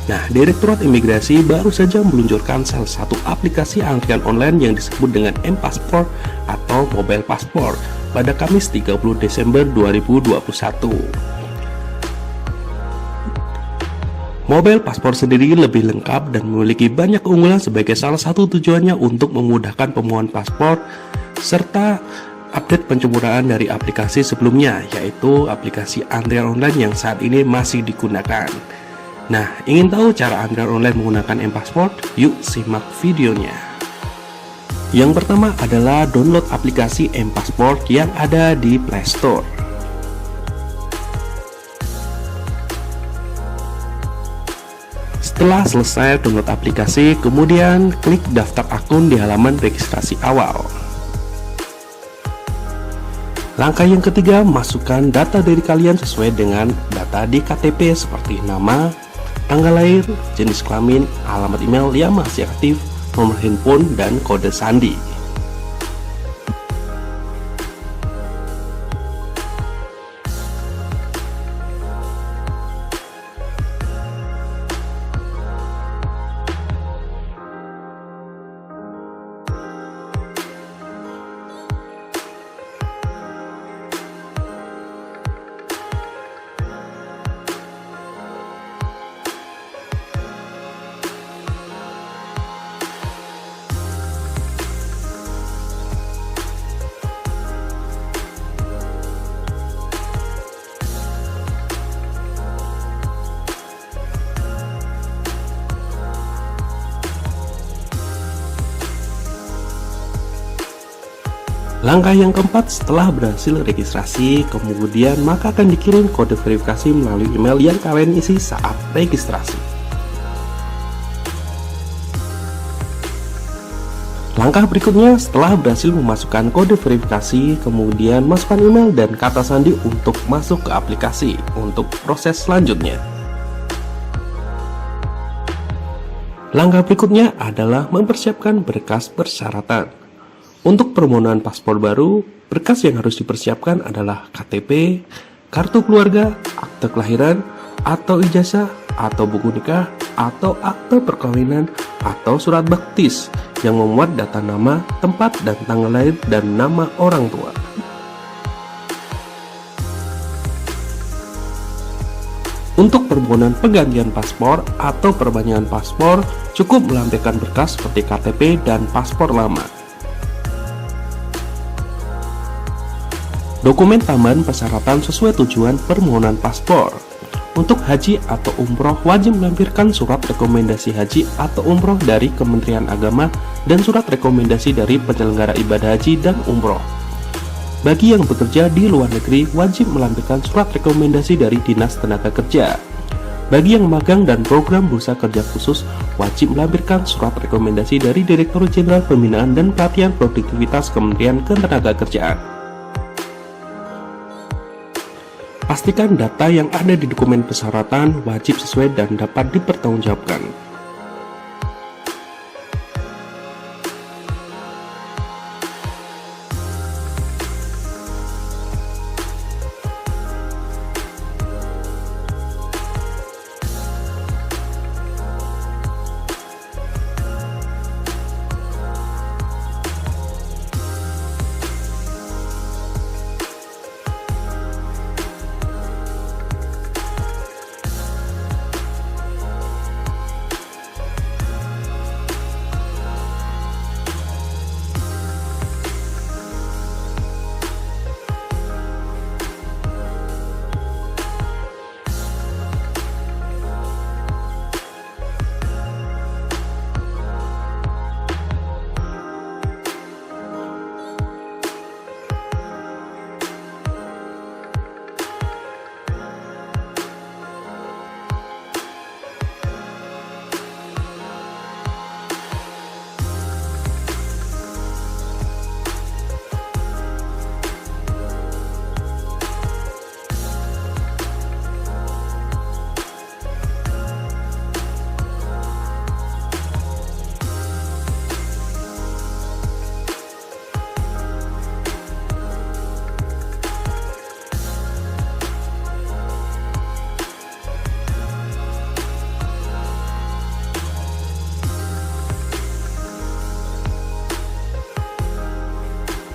Nah, Direktorat Imigrasi baru saja meluncurkan salah satu aplikasi antrian online yang disebut dengan M-Passport atau Mobile Passport pada Kamis 30 Desember 2021. Mobile Passport sendiri lebih lengkap dan memiliki banyak keunggulan sebagai salah satu tujuannya untuk memudahkan pemohon paspor serta update pencemuraan dari aplikasi sebelumnya, yaitu aplikasi antrian online yang saat ini masih digunakan. Nah, ingin tahu cara antrian online menggunakan M-Passport? Yuk simak videonya. Yang pertama adalah download aplikasi M-Passport yang ada di Play Store. Setelah selesai download aplikasi, kemudian klik daftar akun di halaman registrasi awal. Langkah yang ketiga, masukkan data dari kalian sesuai dengan data di KTP seperti nama, tanggal lahir, jenis kelamin, alamat email yang masih aktif, nomor handphone, dan kode sandi. Langkah yang keempat, setelah berhasil registrasi, kemudian maka akan dikirim kode verifikasi melalui email yang kalian isi saat registrasi. Langkah berikutnya, setelah berhasil memasukkan kode verifikasi, kemudian masukkan email dan kata sandi untuk masuk ke aplikasi untuk proses selanjutnya. Langkah berikutnya adalah mempersiapkan berkas persyaratan. Untuk permohonan paspor baru, berkas yang harus dipersiapkan adalah KTP, kartu keluarga, akte kelahiran, atau ijazah, atau buku nikah, atau akte perkawinan atau surat baptis yang memuat data nama, tempat dan tanggal lahir dan nama orang tua. Untuk permohonan penggantian paspor atau perpanjangan paspor, cukup melampirkan berkas seperti KTP dan paspor lama. Dokumen tambahan persyaratan sesuai tujuan permohonan paspor. Untuk haji atau umroh wajib melampirkan surat rekomendasi haji atau umroh dari Kementerian Agama dan surat rekomendasi dari penyelenggara ibadah haji dan umroh. Bagi yang bekerja di luar negeri wajib melampirkan surat rekomendasi dari Dinas Tenaga Kerja. Bagi yang magang dan program bursa kerja khusus wajib melampirkan surat rekomendasi dari Direktur Jenderal Pembinaan dan Pelatihan Produktivitas Kementerian Ketenagakerjaan. Pastikan data yang ada di dokumen persyaratan wajib sesuai dan dapat dipertanggungjawabkan.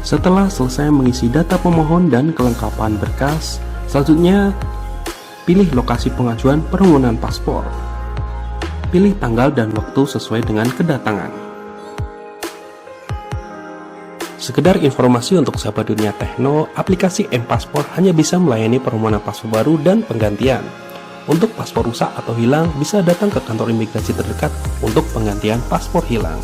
Setelah selesai mengisi data pemohon dan kelengkapan berkas, selanjutnya pilih lokasi pengajuan permohonan paspor. Pilih tanggal dan waktu sesuai dengan kedatangan. Sekedar informasi untuk sahabat dunia tekno, aplikasi M-Paspor hanya bisa melayani permohonan paspor baru dan penggantian. Untuk paspor rusak atau hilang, bisa datang ke kantor imigrasi terdekat untuk penggantian paspor hilang.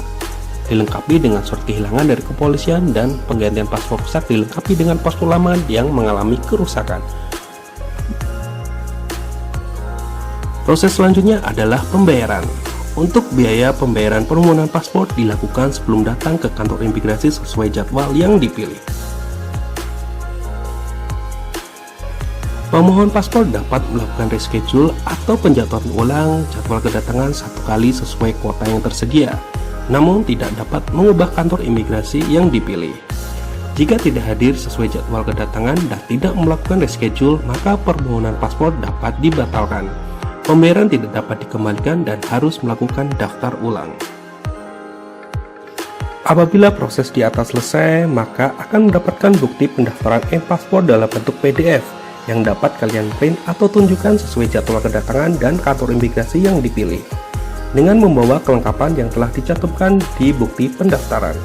Dilengkapi dengan surat kehilangan dari kepolisian dan penggantian paspor rusak dilengkapi dengan paspor lama yang mengalami kerusakan. Proses selanjutnya adalah pembayaran. Untuk biaya pembayaran permohonan paspor dilakukan sebelum datang ke kantor imigrasi sesuai jadwal yang dipilih. Pemohon paspor dapat melakukan reschedule atau penjadwalan ulang jadwal kedatangan satu kali sesuai kuota yang tersedia, namun tidak dapat mengubah kantor imigrasi yang dipilih. Jika tidak hadir sesuai jadwal kedatangan dan tidak melakukan reschedule, maka permohonan paspor dapat dibatalkan. Pembayaran tidak dapat dikembalikan dan harus melakukan daftar ulang. Apabila proses di atas selesai, maka akan mendapatkan bukti pendaftaran M-Paspor dalam bentuk PDF yang dapat kalian print atau tunjukkan sesuai jadwal kedatangan dan kantor imigrasi yang dipilih, dengan membawa kelengkapan yang telah dicantumkan di bukti pendaftaran.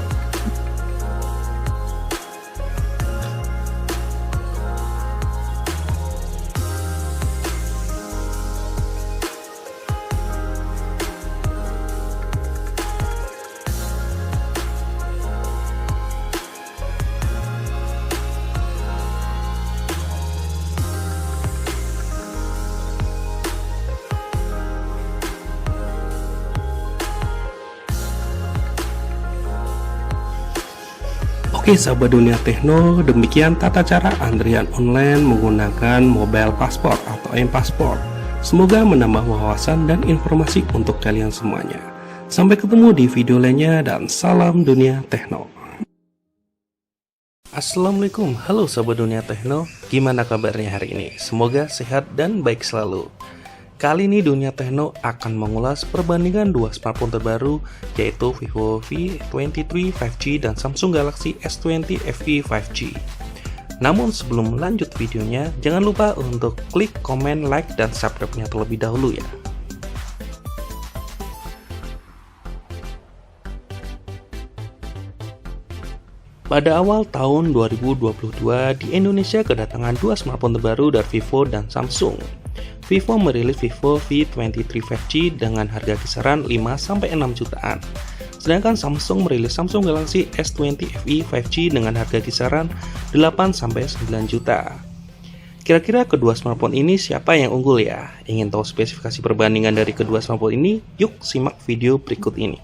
Oke sahabat dunia tekno, demikian tata cara antrian online menggunakan mobile paspor atau M-Paspor. Semoga menambah wawasan dan informasi untuk kalian semuanya. Sampai ketemu di video lainnya dan salam dunia tekno. Assalamualaikum, halo sahabat dunia tekno, gimana kabarnya hari ini? Semoga sehat dan baik selalu. Kali ini Dunia Tekno akan mengulas perbandingan dua smartphone terbaru, yaitu Vivo V23 5G dan Samsung Galaxy S20 FE 5G. Namun sebelum lanjut videonya, jangan lupa untuk klik komen, like, dan subscribe-nya terlebih dahulu ya. Pada awal tahun 2022, di Indonesia kedatangan dua smartphone terbaru dari Vivo dan Samsung. Vivo merilis Vivo V23 5G dengan harga kisaran 5-6 jutaan. Sedangkan Samsung merilis Samsung Galaxy S20 FE 5G dengan harga kisaran 8-9 juta. Kira-kira kedua smartphone ini siapa yang unggul ya? Ingin tahu spesifikasi perbandingan dari kedua smartphone ini? Yuk simak video berikut ini.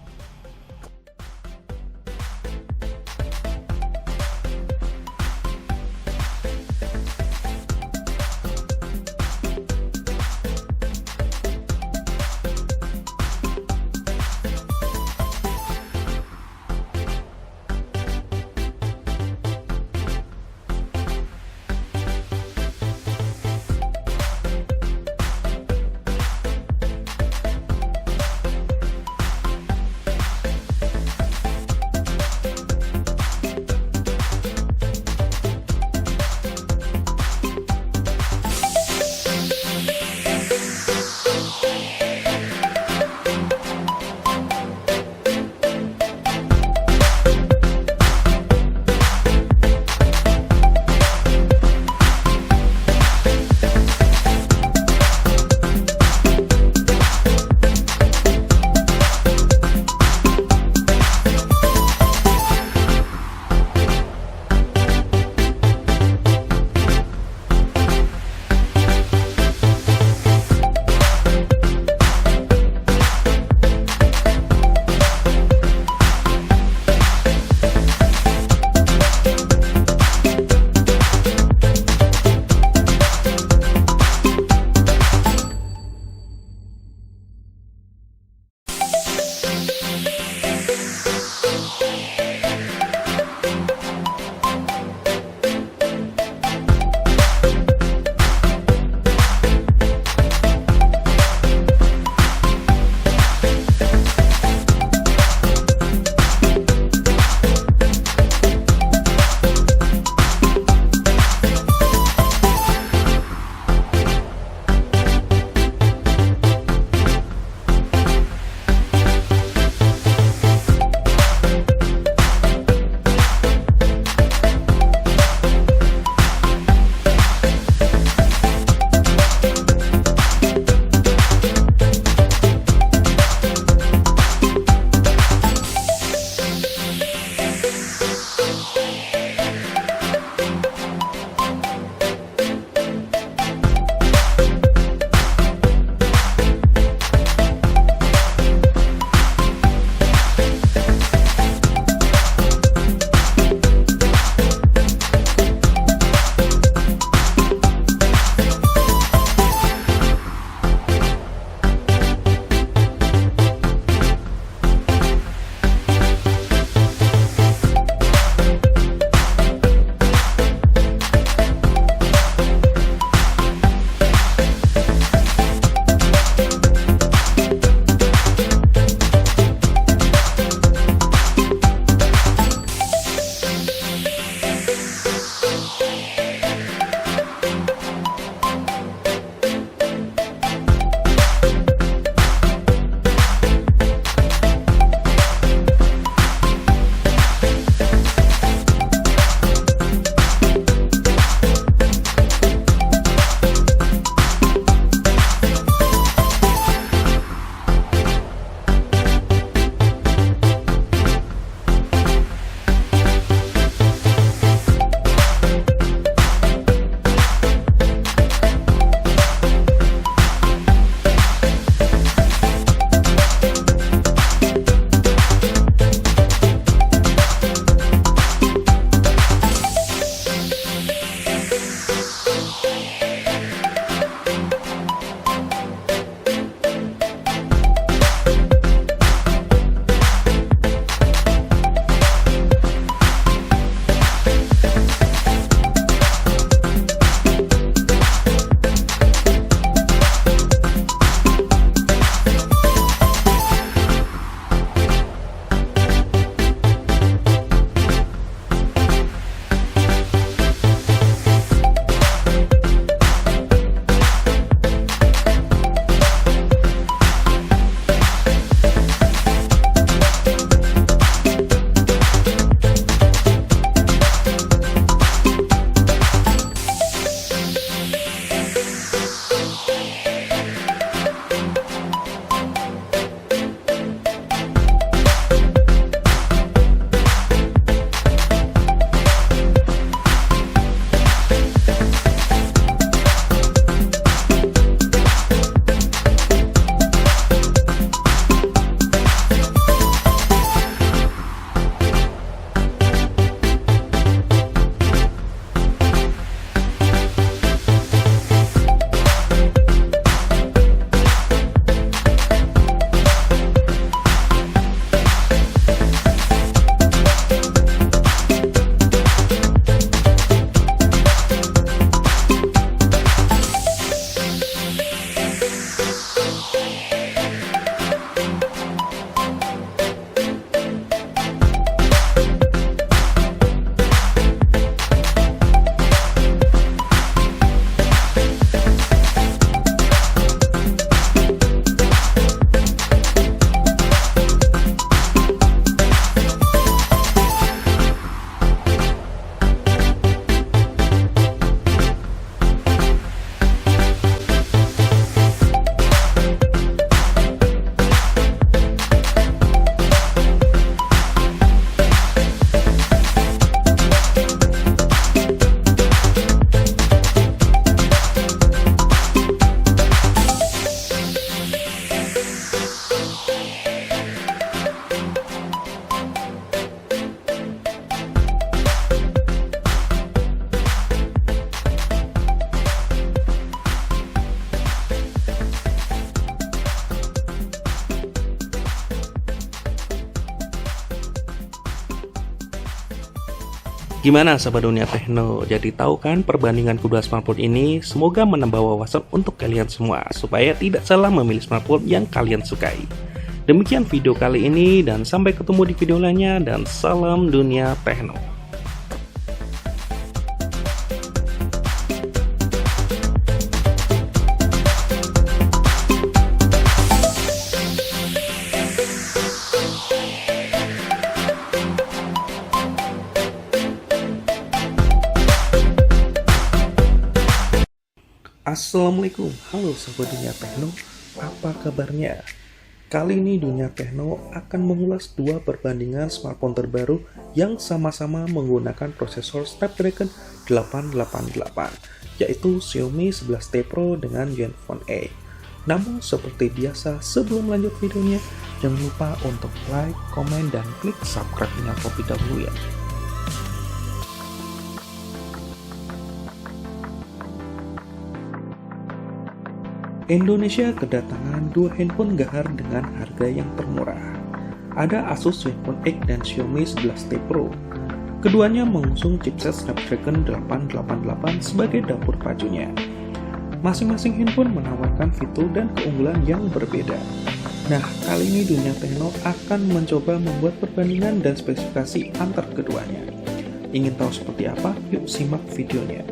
Gimana sahabat dunia tekno? Jadi tahu kan perbandingan kedua smartphone ini? Semoga menambah wawasan untuk kalian semua supaya tidak salah memilih smartphone yang kalian sukai. Demikian video kali ini dan sampai ketemu di video lainnya dan salam dunia tekno. Assalamualaikum, halo sahabat dunia tekno, apa kabarnya? Kali ini dunia tekno akan mengulas dua perbandingan smartphone terbaru yang sama-sama menggunakan prosesor Snapdragon 888, yaitu Xiaomi 11T Pro dengan Zenfone 8. Namun seperti biasa, sebelum lanjut videonya, jangan lupa untuk like, komen, dan klik subscribe-nya terlebih dahulu ya. Indonesia kedatangan dua handphone gahar dengan harga yang termurah. Ada Asus Zenfone 8 dan Xiaomi 11T Pro. Keduanya mengusung chipset Snapdragon 888 sebagai dapur pacunya. Masing-masing handphone menawarkan fitur dan keunggulan yang berbeda. Nah, kali ini dunia tekno akan mencoba membuat perbandingan dan spesifikasi antar keduanya. Ingin tahu seperti apa? Yuk simak videonya.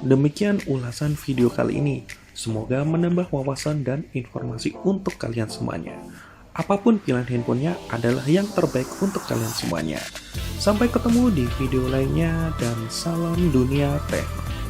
Demikian ulasan video kali ini. Semoga menambah wawasan dan informasi untuk kalian semuanya. Apapun pilihan handphonenya adalah yang terbaik untuk kalian semuanya. Sampai ketemu di video lainnya dan salam dunia tekno.